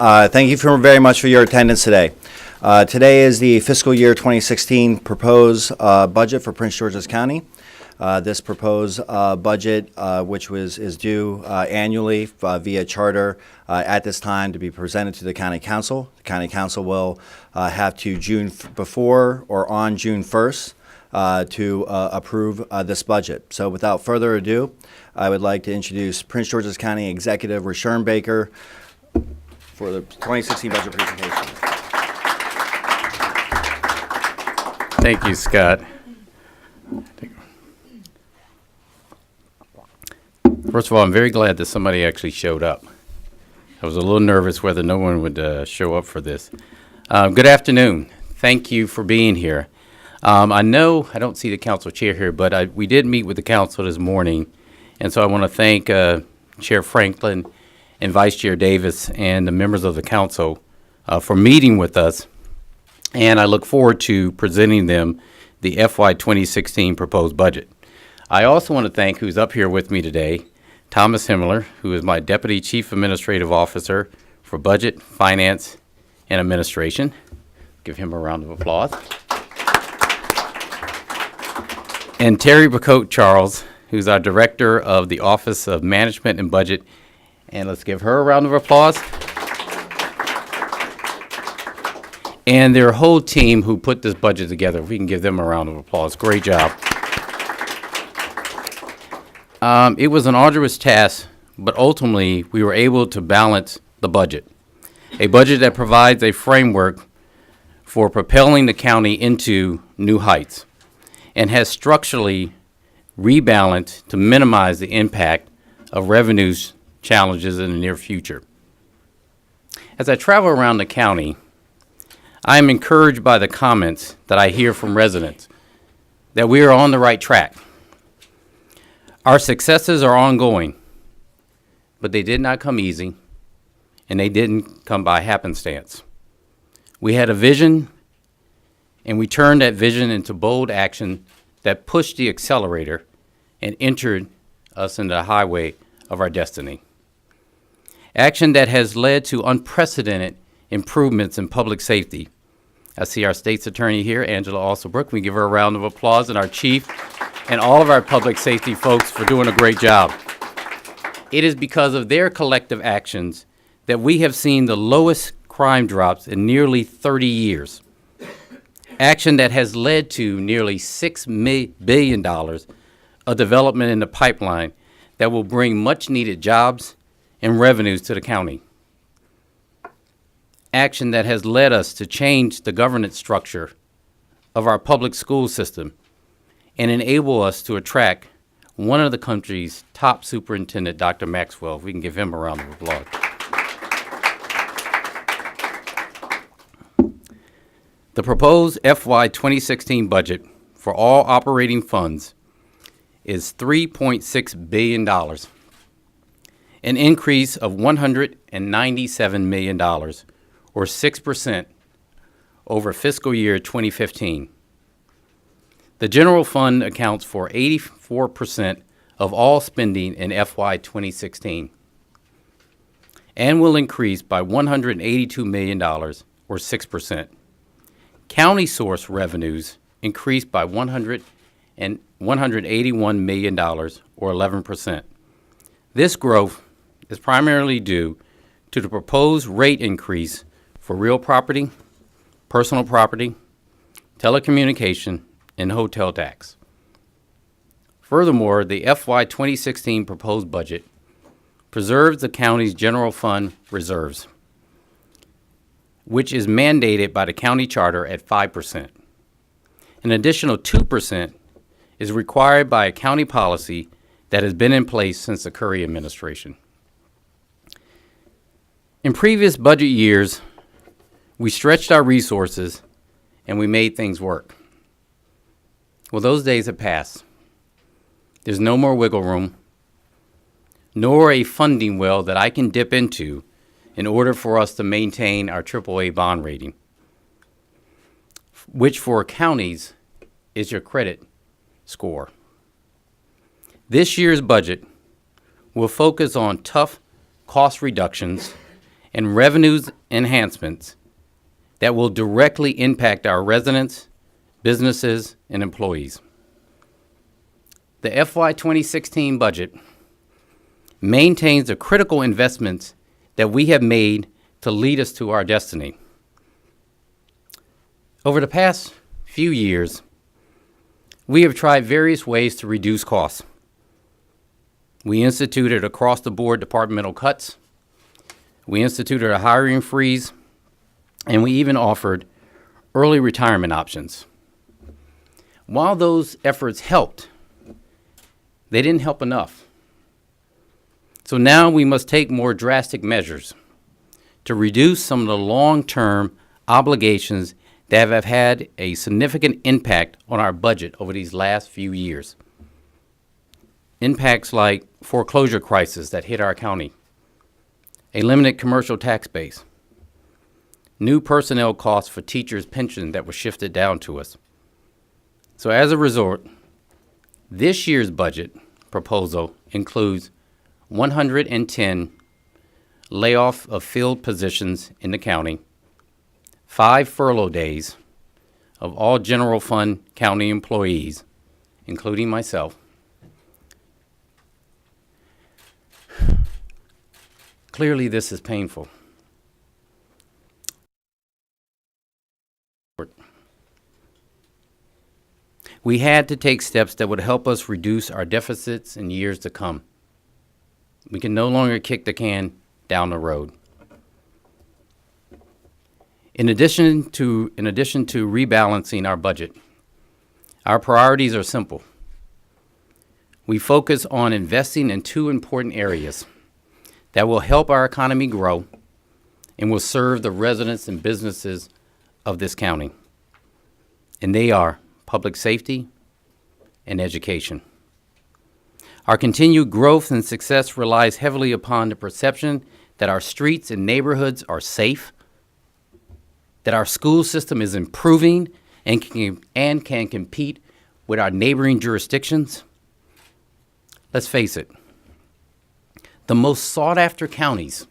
Thank you very much for your attendance today. Today is the fiscal year 2016 proposed budget for Prince George's County. This proposed budget, which is due annually via charter at this time to be presented to the County Council. The County Council will have to before or on June 1st to approve this budget. So without further ado, I would like to introduce Prince George's County Executive Rushern Baker for the 2016 budget presentation. Thank you, Scott. First of all, I'm very glad that somebody actually showed up. I was a little nervous whether no one would show up for this. Good afternoon. Thank you for being here. I know I don't see the council chair here, but we did meet with the council this morning, and so I want to thank Chair Franklin and Vice Chair Davis and the members of the council for meeting with us, and I look forward to presenting them the FY 2016 proposed budget. I also want to thank who's up here with me today, Thomas Himmler, who is my Deputy Chief Administrative Officer for Budget, Finance, and Administration. Give him a round of applause. And Terry Bacote Charles, who's our Director of the Office of Management and Budget. And let's give her a round of applause. And their whole team who put this budget together. We can give them a round of applause. Great job. It was an arduous task, but ultimately we were able to balance the budget. A budget that provides a framework for propelling the county into new heights and has structurally rebalanced to minimize the impact of revenues challenges in the near future. As I travel around the county, I am encouraged by the comments that I hear from residents that we are on the right track. Our successes are ongoing, but they did not come easy, and they didn't come by happenstance. We had a vision, and we turned that vision into bold action that pushed the accelerator and entered us into the highway of our destiny. Action that has led to unprecedented improvements in public safety. I see our state's attorney here, Angela Alsabrook. We give her a round of applause, and our chief and all of our public safety folks for doing a great job. It is because of their collective actions that we have seen the lowest crime drops in nearly 30 years. Action that has led to nearly $6 billion of development in the pipeline that will bring much needed jobs and revenues to the county. Action that has led us to change the governance structure of our public school system and enable us to attract one of the country's top superintendent, Dr. Maxwell. If we can give him a round of applause. The proposed FY 2016 budget for all operating funds is $3.6 billion, an increase of $197 million, or 6% over fiscal year 2015. The general fund accounts for 84% of all spending in FY 2016 and will increase by $182 million, or 6%. County source revenues increased by $181 million, or 11%. This growth is primarily due to the proposed rate increase for real property, personal property, telecommunication, and hotel tax. Furthermore, the FY 2016 proposed budget preserves the county's general fund reserves, which is mandated by the county charter at 5%. An additional 2% is required by a county policy that has been in place since the Curry administration. In previous budget years, we stretched our resources and we made things work. Well, those days have passed. There's no more wiggle room, nor a funding well that I can dip into in order for us to maintain our AAA bond rating, which for counties is your credit score. This year's budget will focus on tough cost reductions and revenues enhancements that will directly impact our residents, businesses, and employees. The FY 2016 budget maintains the critical investments that we have made to lead us to our destiny. Over the past few years, we have tried various ways to reduce costs. We instituted across-the-board departmental cuts. We instituted a hiring freeze, and we even offered early retirement options. While those efforts helped, they didn't help enough. So now we must take more drastic measures to reduce some of the long-term obligations that have had a significant impact on our budget over these last few years. Impacts like foreclosure crisis that hit our county, a limited commercial tax base, new personnel costs for teachers' pension that were shifted down to us. So as a result, this year's budget proposal includes 110 layoff of filled positions in the county, 5 furlough days of all general fund county employees, including myself. Clearly, this is painful. We had to take steps that would help us reduce our deficits in years to come. We can no longer kick the can down the road. In addition to rebalancing our budget, our priorities are simple. We focus on investing in 2 important areas that will help our economy grow and will serve the residents and businesses of this county. And they are public safety and education. Our continued growth and success relies heavily upon the perception that our streets and neighborhoods are safe, that our school system is improving and can compete with our neighboring jurisdictions. Let's face it, the most sought-after counties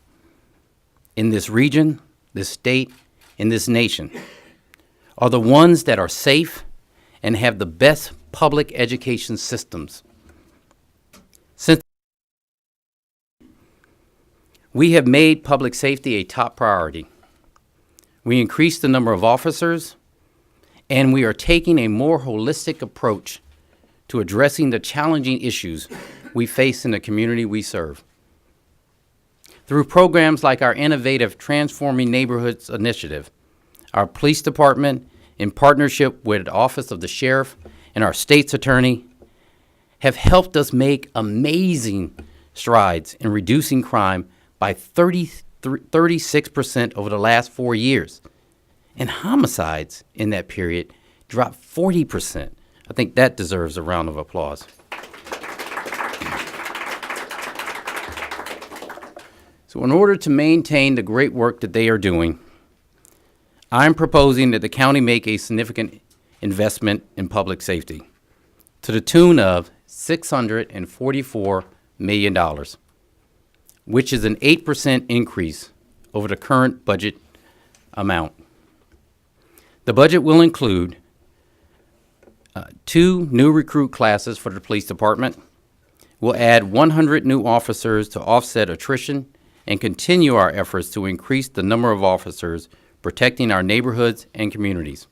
in this region, this state, and this nation are the ones that are safe and have the best public education systems. Since we have made public safety a top priority, we increased the number of officers, and we are taking a more holistic approach to addressing the challenging issues we face in the community we serve. Through programs like our innovative Transforming Neighborhoods initiative, our police department, in partnership with the Office of the Sheriff and our state's attorney, have helped us make amazing strides in reducing crime by 36% over the last 4 years. And homicides in that period dropped 40%. I think that deserves a round of applause. So in order to maintain the great work that they are doing, I'm proposing that the county make a significant investment in public safety to the tune of $644 million, which is an 8% increase over the current budget amount. The budget will include 2 new recruit classes for the police department. We'll add 100 new officers to offset attrition and continue our efforts to increase the number of officers protecting our neighborhoods and communities.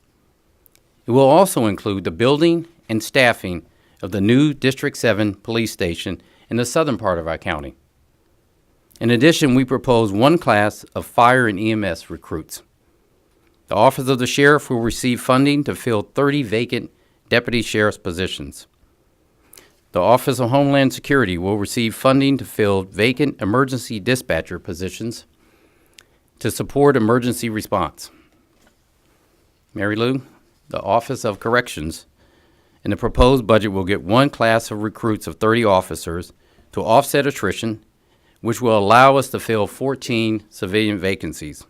It will also include the building and staffing of the new District 7 police station in the southern part of our county. In addition, we propose 1 class of fire and EMS recruits. The Office of the Sheriff will receive funding to fill 30 vacant deputy sheriff's positions. The Office of Homeland Security will receive funding to fill vacant emergency dispatcher positions to support emergency response. Mary Lou, the Office of Corrections, in the proposed budget will get 1 class of recruits of 30 officers to offset attrition, which will allow us to fill 14 civilian vacancies.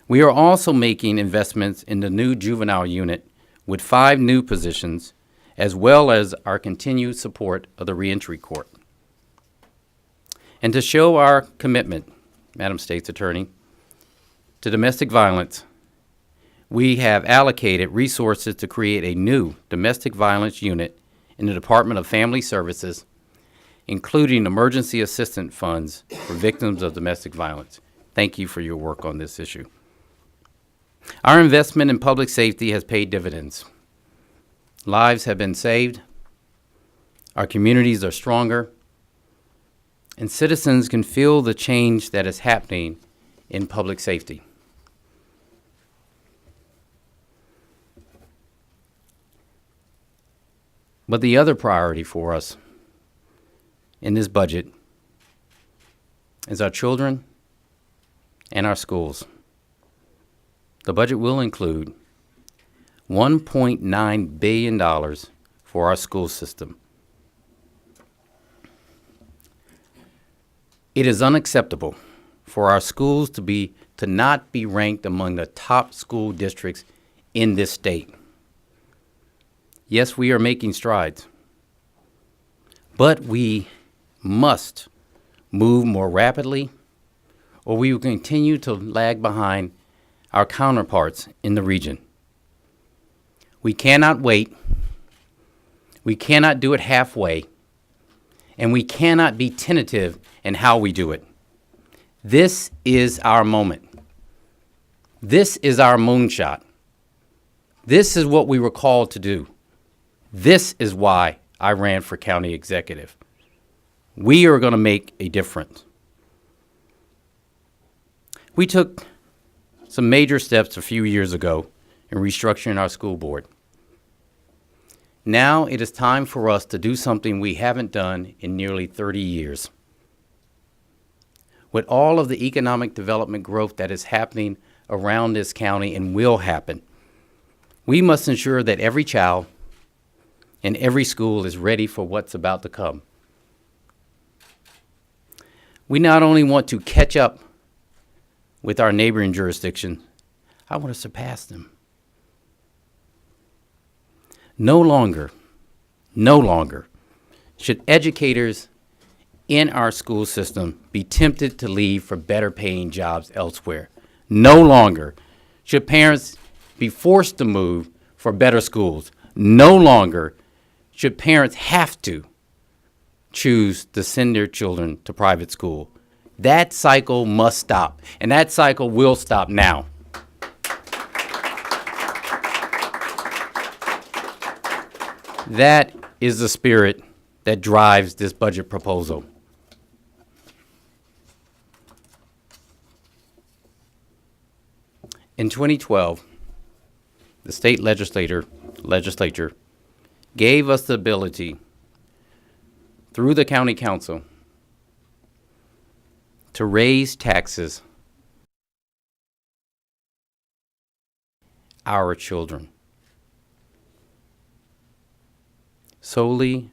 We are also making investments in the new juvenile unit with 5 new positions, as well as our continued support of the reentry court. And to show our commitment Madam State's Attorney, to domestic violence, we have allocated resources to create a new domestic violence unit in the Department of Family Services, including emergency assistance funds for victims of domestic violence. Thank you for your work on this issue. Our investment in public safety has paid dividends. Lives have been saved, our communities are stronger, and citizens can feel the change that is happening in public safety. But the other priority for us in this budget is our children and our schools. The budget will include $1.9 billion for our school system. It is unacceptable for our schools to not be ranked among the top school districts in this state. Yes, we are making strides, but we must move more rapidly, or we will continue to lag behind our counterparts in the region. We cannot wait, we cannot do it halfway, and we cannot be tentative in how we do it. This is our moment. This is our moonshot. This is what we were called to do. This is why I ran for county executive. We are going to make a difference. We took some major steps a few years ago in restructuring our school board. Now it is time for us to do something we haven't done in nearly 30 years. With all of the economic development growth that is happening around this county and will happen, we must ensure that every child and every school is ready for what's about to come. We not only want to catch up with our neighboring jurisdictions, I want to surpass them. No longer should educators in our school system be tempted to leave for better paying jobs elsewhere. No longer should parents be forced to move for better schools. No longer should parents have to choose to send their children to private school. That cycle must stop, and that cycle will stop now. That is the spirit that drives this budget proposal. In 2012, the state legislature gave us the ability, through the county council, to raise taxes our children solely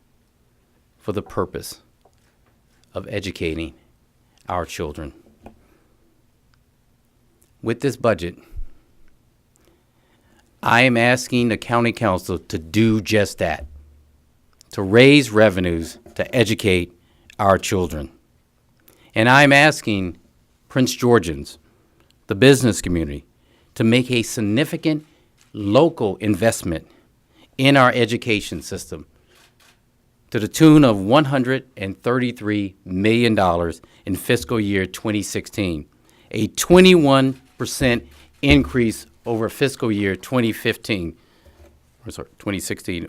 for the purpose of educating our children. With this budget, I am asking the county council to do just that, to raise revenues to educate our children. And I'm asking Prince Georgians, the business community, to make a significant local investment in our education system to the tune of $133 million in fiscal year 2016, a 21% increase over fiscal year 2016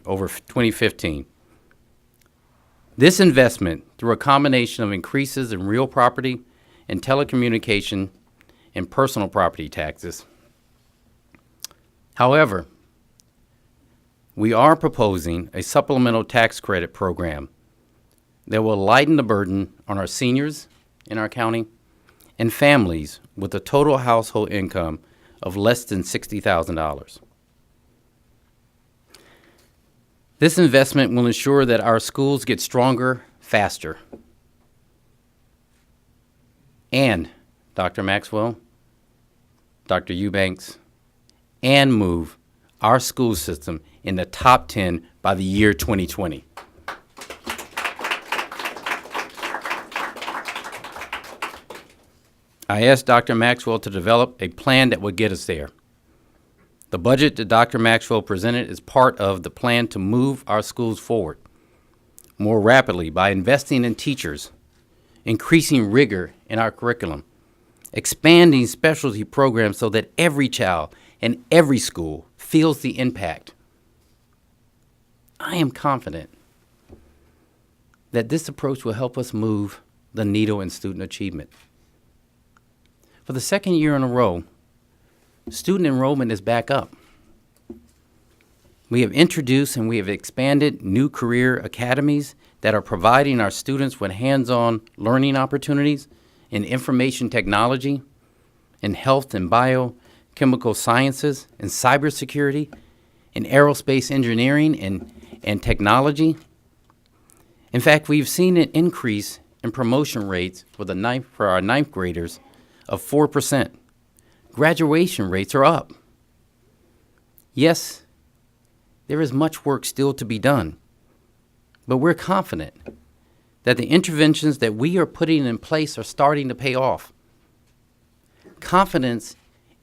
over 2015. This investment, through a combination of increases in real property and telecommunication and personal property taxes. However, we are proposing a supplemental tax credit program that will lighten the burden on our seniors in our county and families with a total household income of less than $60,000. This investment will ensure that our schools get stronger faster. And, Dr. Maxwell, Dr. Eubanks, and move our school system in the top 10 by the year 2020. I asked Dr. Maxwell to develop a plan that would get us there. The budget that Dr. Maxwell presented is part of the plan to move our schools forward more rapidly by investing in teachers, increasing rigor in our curriculum, expanding specialty programs so that every child and every school feels the impact. I am confident that this approach will help us move the needle in student achievement. For the second year in a row, student enrollment is back up. We have introduced and we have expanded new career academies that are providing our students with hands-on learning opportunities in information technology, in health and biochemical sciences, in cybersecurity, in aerospace engineering and technology. In fact, we've seen an increase in promotion rates for our ninth graders of 4%. Graduation rates are up. Yes, there is much work still to be done, but we're confident that the interventions that we are putting in place are starting to pay off. Confidence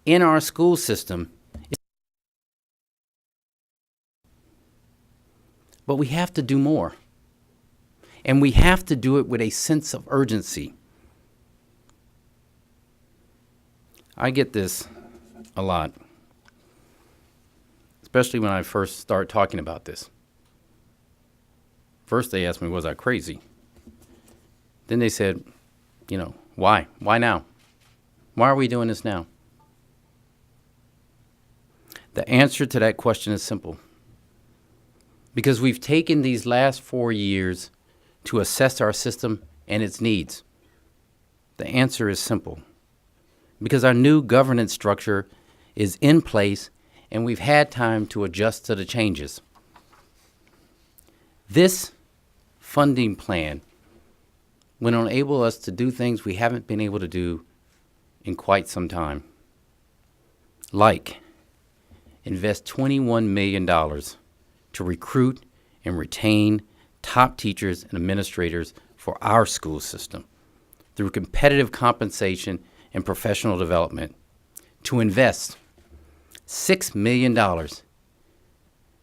in our school system but we have to do more. And we have to do it with a sense of urgency. I get this a lot, especially when I first start talking about this. First they asked me, was I crazy? Then they said, why? Why now? Why are we doing this now? The answer to that question is simple. Because we've taken these last 4 years to assess our system and its needs. The answer is simple. Because our new governance structure is in place and we've had time to adjust to the changes. This funding plan will enable us to do things we haven't been able to do in quite some time. Like invest $21 million to recruit and retain top teachers and administrators for our school system through competitive compensation and professional development, to invest $6 million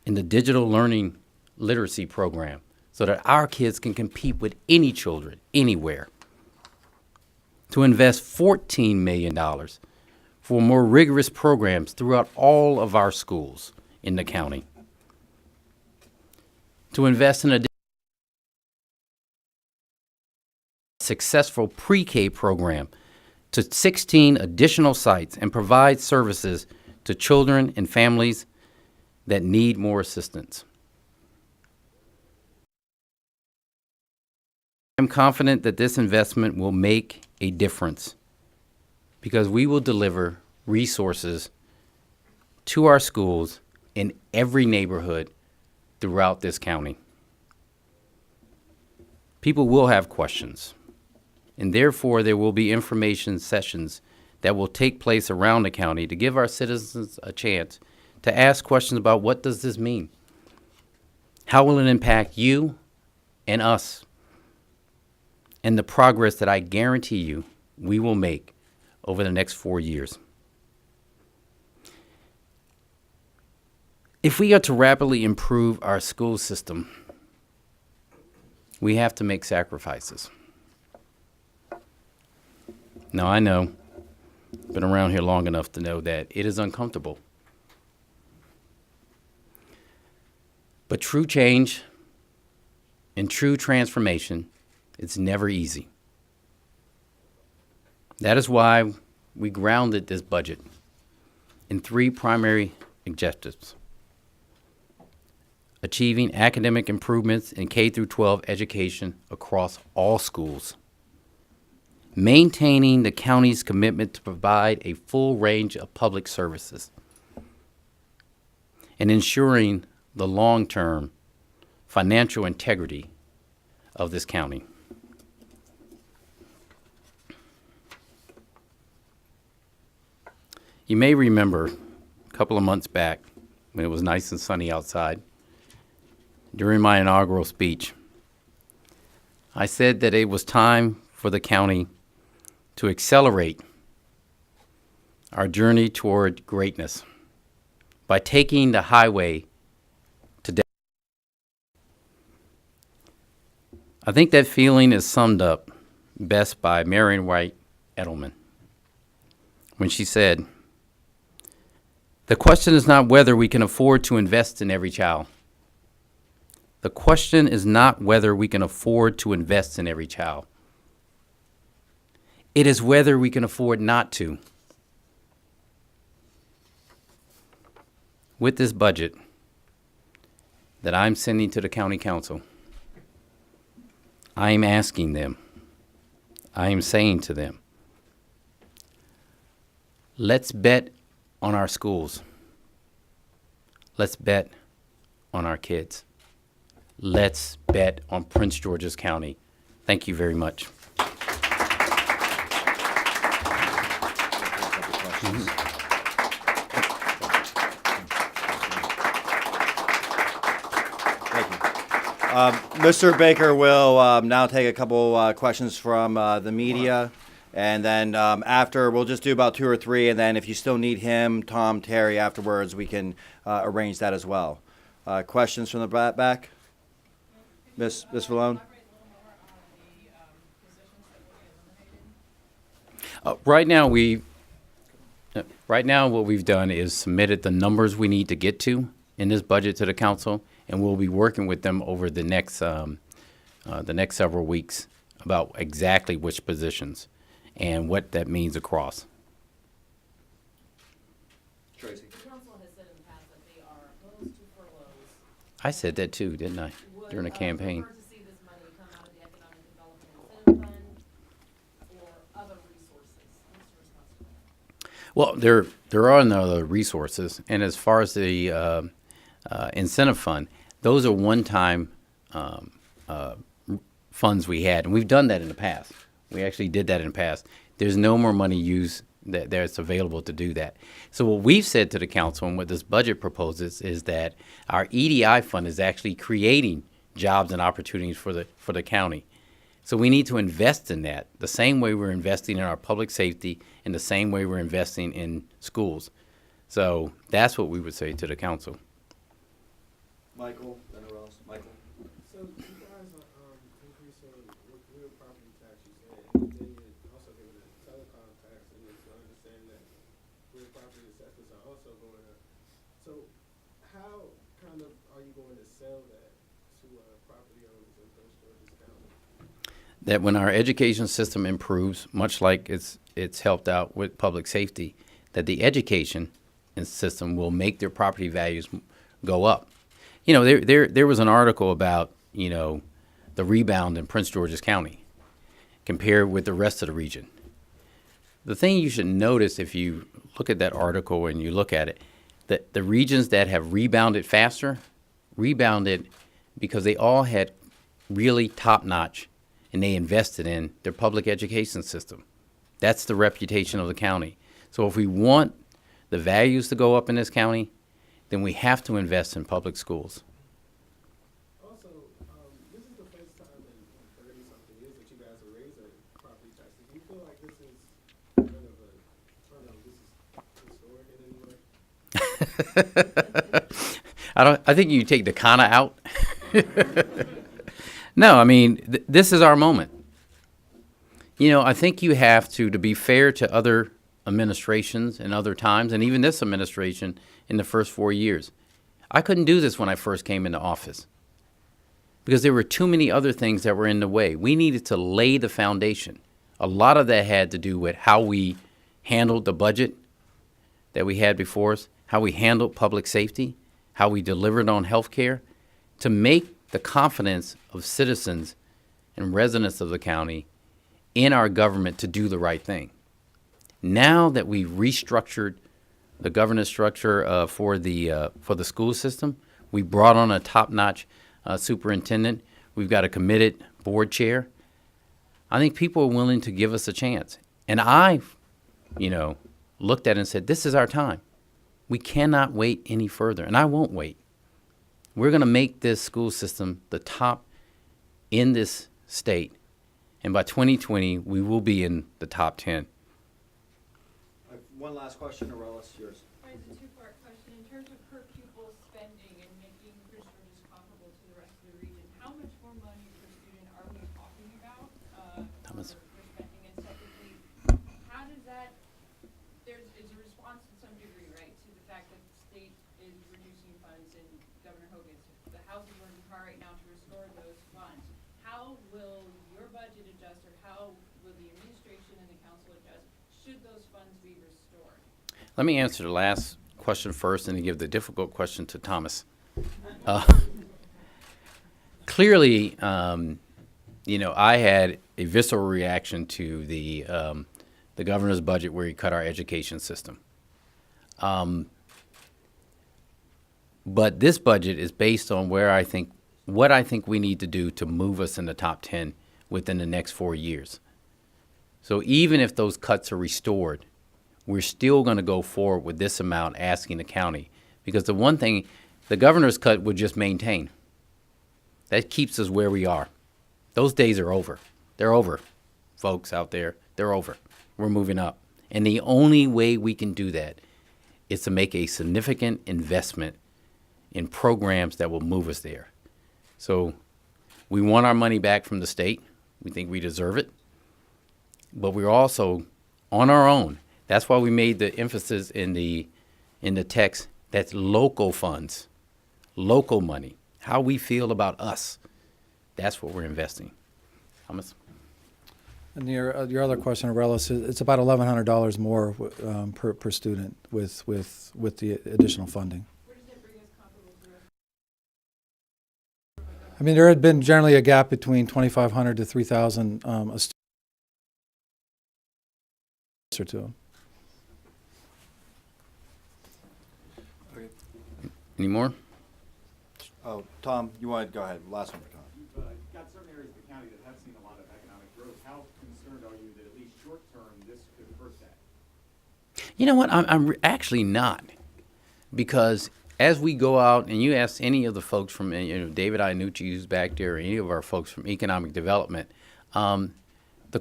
in the digital learning literacy program so that our kids can compete with any children anywhere, to invest $14 million for more rigorous programs throughout all of our schools in the county, to invest in a successful pre-K program to 16 additional sites and provide services to children and families that need more assistance. I'm confident that this investment will make a difference because we will deliver resources to our schools in every neighborhood throughout this county. People will have questions, and therefore there will be information sessions that will take place around the county to give our citizens a chance to ask questions about what does this mean? How will it impact you and us? And the progress that I guarantee you we will make over the next 4 years. If we are to rapidly improve our school system, we have to make sacrifices. Now, I know, been around here long enough to know that it is uncomfortable. But true change and true transformation, it's never easy. That is why we grounded this budget in 3 primary objectives: achieving academic improvements in K through 12 education across all schools, maintaining the county's commitment to provide a full range of public services, and ensuring the long-term financial integrity of this county. You may remember a couple of months back when it was nice and sunny outside, during my inaugural speech, I said that it was time for the county to accelerate our journey toward greatness by taking the highway to death. I think that feeling is summed up best by Marion Wright Edelman when she said, "The question is not whether we can afford to invest in every child. The question is not whether we can afford to invest in every child. It is whether we can afford not to." With this budget that I'm sending to the county council, I am asking them, I am saying to them, let's bet on our schools. Let's bet on our kids. Let's bet on Prince George's County. Thank you very much. Mr. Baker will now take a couple questions from the media, and then after, we'll just do about 2 or 3, and then if you still need him, Tom, Terry, afterwards, we can arrange that as well. Questions from the back? Ms. Vallone? Right now, what we've done is submitted the numbers we need to get to in this budget to the council, and we'll be working with them over the next several weeks about exactly which positions and what that means across. Tracy? The council has said in the past that they are opposed to furloughs. I said that too, didn't I, during the campaign? Would prefer to see this money come out of the Economic Development Incentive Fund or other resources. What's your response to that? Well, there are no other resources, and as far as the incentive fund, those are one-time funds we had, and we've done that in the past. We actually did that in the past. There's no more money used that's available to do that. So what we've said to the council and what this budget proposes is that our EDI fund is actually creating jobs and opportunities for the county. So we need to invest in that the same way we're investing in our public safety and the same way we're investing in schools. So that's what we would say to the council. Michael, then who else? Michael? So you guys are increasing real property tax, you said, and then you're also giving a telecom tax, and it's my understanding that real property assessments are also going up. So how kind of are you going to sell that to property owners in Prince George's County? That when our education system improves, much like it's helped out with public safety, that the education system will make their property values go up. You know, there was an article about, you know, the rebound in Prince George's County compared with the rest of the region. The thing you should notice if you look at that article and you look at it, that the regions that have rebounded faster, rebounded because they all had really top-notch and they invested in their public education system. That's the reputation of the county. So if we want the values to go up in this county, then we have to invest in public schools. Also, this is the first time in 30-something years that you guys are raising property taxes. Do you feel like this is kind of this is historic in any way? I think you take the "kinda" out. No, I mean, this is our moment. You know, I think you have to be fair to other administrations and other times, and even this administration in the first 4 years. I couldn't do this when I first came into office because there were too many other things that were in the way. We needed to lay the foundation. A lot of that had to do with how we handled the budget that we had before us, how we handled public safety, how we delivered on health care, to make the confidence of citizens and residents of the county in our government to do the right thing. Now that we've restructured the governance structure for the school system, we brought on a top-notch superintendent. We've got a committed board chair. I think people are willing to give us a chance. And I, looked at it and said, this is our time. We cannot wait any further, and I won't wait. We're going to make this school system the top in this state, and by 2020, we will be in the top 10. one last question, Aurelis, yours. Right, it's a two-part question. In terms of per pupil spending and making Prince George's comparable to the rest of the region, how much more money per student are we talking about? Thomas. For spending, and secondly, how does that, it's a response to some degree, right, to the fact that the state is reducing funds and Governor Hogan's, the House is working hard right now to restore those funds. How will your budget adjust, or how will the administration and the council adjust, should those funds be restored? Let me answer the last question first and then give the difficult question to Thomas. Clearly, I had a visceral reaction to the governor's budget where he cut our education system. But this budget is based on what I think we need to do to move us in the top 10 within the next 4 years. So even if those cuts are restored, we're still going to go forward with this amount asking the county. Because the one thing, the governor's cut would just maintain. That keeps us where we are. Those days are over. They're over, folks out there. They're over. We're moving up. And the only way we can do that is to make a significant investment in programs that will move us there. So we want our money back from the state. We think we deserve it. But we're also on our own. That's why we made the emphasis in the text that's local funds, local money, how we feel about us. That's what we're investing. Thomas? And your other question, Aurelis, it's about $1,100 more per student with the additional funding. Where does that bring us comparable to the rest? I mean, there had been generally a gap between 2,500 to 3,000 a student or two. Any more? Oh, Tom, you want to go ahead? Last one for Tom. You've got certain areas of the county that have seen a lot of economic growth. How concerned are you that at least short term this could hurt that? You know what? I'm actually not, because as we go out and you ask any of the folks from David Iannucci, who's back there, or any of our folks from economic development, the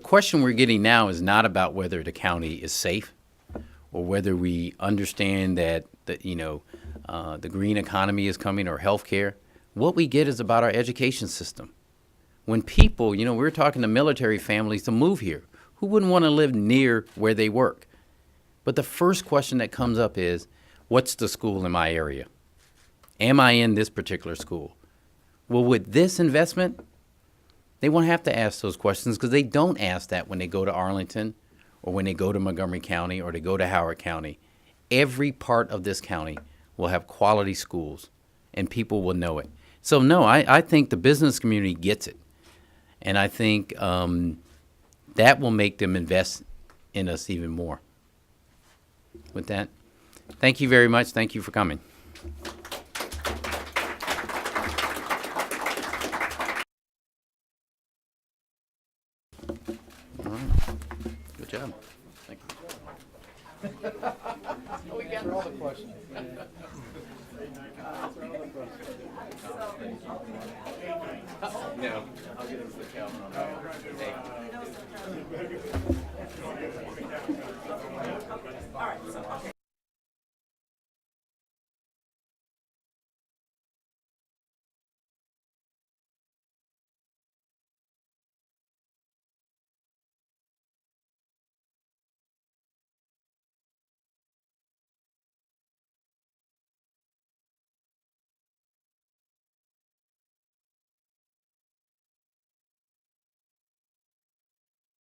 question we're getting now is not about whether the county is safe or whether we understand that the green economy is coming or healthcare. What we get is about our education system. When people, we're talking to military families to move here. Who wouldn't want to live near where they work? But the first question that comes up is, what's the school in my area? Am I in this particular school? Well, with this investment, they won't have to ask those questions, because they don't ask that when they go to Arlington or when they go to Montgomery County or they go to Howard County. Every part of this county will have quality schools, and people will know it. So, no, I think the business community gets it. And I think that will make them invest in us even more. With that, thank you very much. Thank you for coming. All right. Good job. Thank you. We got all the questions. No, I'll get into the Calvin on that. Hey.